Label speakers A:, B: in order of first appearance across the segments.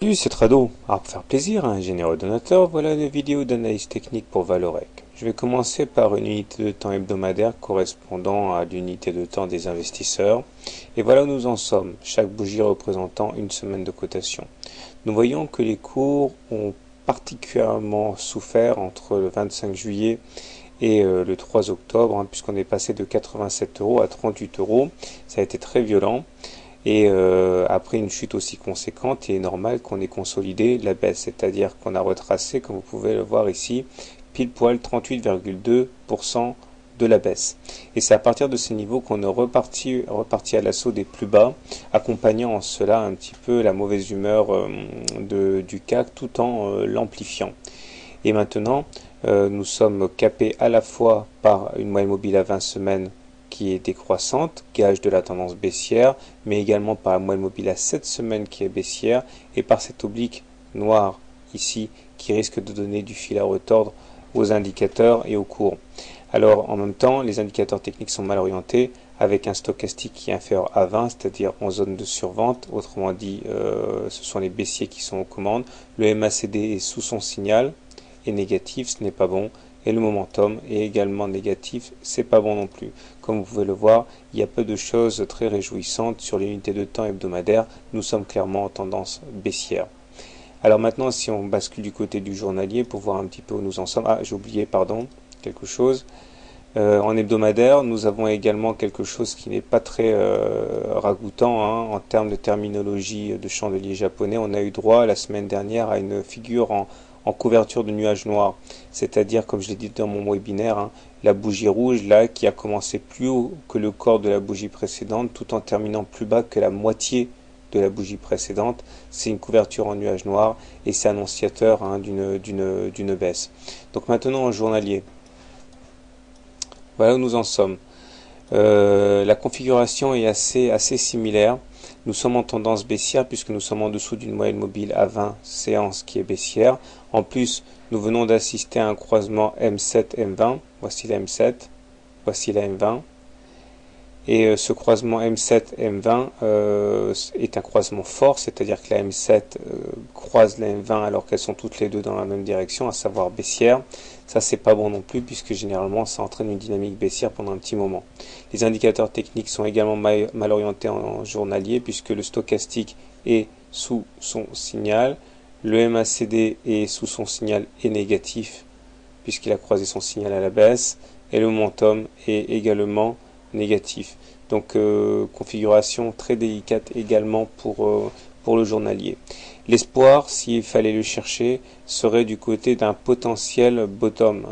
A: Salut, c'est Trado. Alors pour faire plaisir à un généreux donateur, voilà une vidéo d'analyse technique pour Valorec. Je vais commencer par une unité de temps hebdomadaire correspondant à l'unité de temps des investisseurs. Et voilà où nous en sommes, chaque bougie représentant une semaine de cotation. Nous voyons que les cours ont particulièrement souffert entre le 25 juillet et le 3 octobre, puisqu'on est passé de 87 euros à 38 euros. Ça a été très violent. Et après une chute aussi conséquente, il est normal qu'on ait consolidé la baisse, c'est-à-dire qu'on a retracé, comme vous pouvez le voir ici, pile poil 38,2% de la baisse. Et c'est à partir de ces niveaux qu'on est reparti à l'assaut des plus bas, accompagnant en cela un petit peu la mauvaise humeur du CAC tout en l'amplifiant. Et maintenant, nous sommes capés à la fois par une moyenne mobile à 20 semaines qui est décroissante, gage de la tendance baissière, mais également par la moyenne mobile à 7 semaines qui est baissière, et par cette oblique noire ici qui risque de donner du fil à retordre aux indicateurs et aux cours. Alors en même temps, les indicateurs techniques sont mal orientés, avec un stochastique qui est inférieur à 20, c'est-à-dire en zone de survente, autrement dit ce sont les baissiers qui sont aux commandes. Le MACD est sous son signal, est négatif, ce n'est pas bon. Et le momentum est également négatif, c'est pas bon non plus. Comme vous pouvez le voir, il y a peu de choses très réjouissantes sur l'unité de temps hebdomadaire. Nous sommes clairement en tendance baissière. Alors maintenant, si on bascule du côté du journalier pour voir un petit peu où nous en sommes. Ah, j'ai oublié, pardon, quelque chose. En hebdomadaire, nous avons également quelque chose qui n'est pas très ragoûtant en termes de terminologie de chandelier japonais. On a eu droit la semaine dernière à une figure en couverture de nuages noirs, c'est-à-dire, comme je l'ai dit dans mon webinaire, la bougie rouge là qui a commencé plus haut que le corps de la bougie précédente tout en terminant plus bas que la moitié de la bougie précédente. C'est une couverture en nuages noirs et c'est annonciateur d'une baisse. Donc maintenant en journalier, voilà où nous en sommes. La configuration est assez similaire. Nous sommes en tendance baissière puisque nous sommes en dessous d'une moyenne mobile à 20 séances qui est baissière. En plus, nous venons d'assister à un croisement M7-M20. Voici la M7, voici la M20. Et ce croisement M7-M20 est un croisement fort, c'est-à-dire que la M7 croise la M20 alors qu'elles sont toutes les deux dans la même direction, à savoir baissière. Ça, c'est pas bon non plus, puisque généralement, ça entraîne une dynamique baissière pendant un petit moment. Les indicateurs techniques sont également mal orientés en journalier, puisque le stochastique est sous son signal. Le MACD est sous son signal et négatif, puisqu'il a croisé son signal à la baisse. Et le momentum est également négatif. Donc, configuration très délicate également pour le journalier. L'espoir, s'il fallait le chercher, serait du côté d'un potentiel bottom,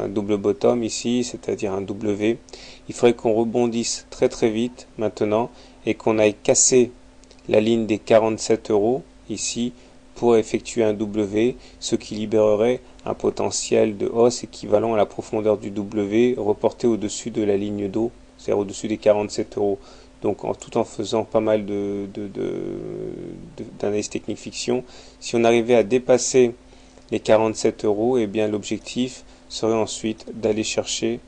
A: un double bottom ici, c'est-à-dire un W. Il faudrait qu'on rebondisse très très vite maintenant et qu'on aille casser la ligne des 47 euros ici pour effectuer un W, ce qui libérerait un potentiel de hausse équivalent à la profondeur du W reporté au-dessus de la ligne d'eau, c'est-à-dire au-dessus des 47 euros. Donc tout en faisant pas mal d'analyse technique fiction, si on arrivait à dépasser les 47 euros, eh bien l'objectif serait ensuite d'aller chercher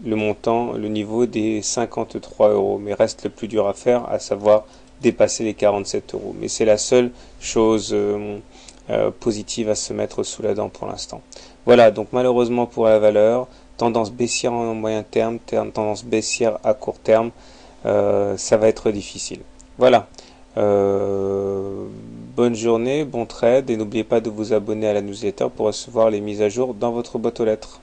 A: le montant, le niveau des 53 euros. Mais reste le plus dur à faire, à savoir dépasser les 47 euros. Mais c'est la seule chose positive à se mettre sous la dent pour l'instant. Voilà, donc malheureusement pour la valeur, tendance baissière en moyen terme, tendance baissière à court terme, ça va être difficile. Voilà. Bonne journée, bon trade et n'oubliez pas de vous abonner à la newsletter pour recevoir les mises à jour dans votre boîte aux lettres.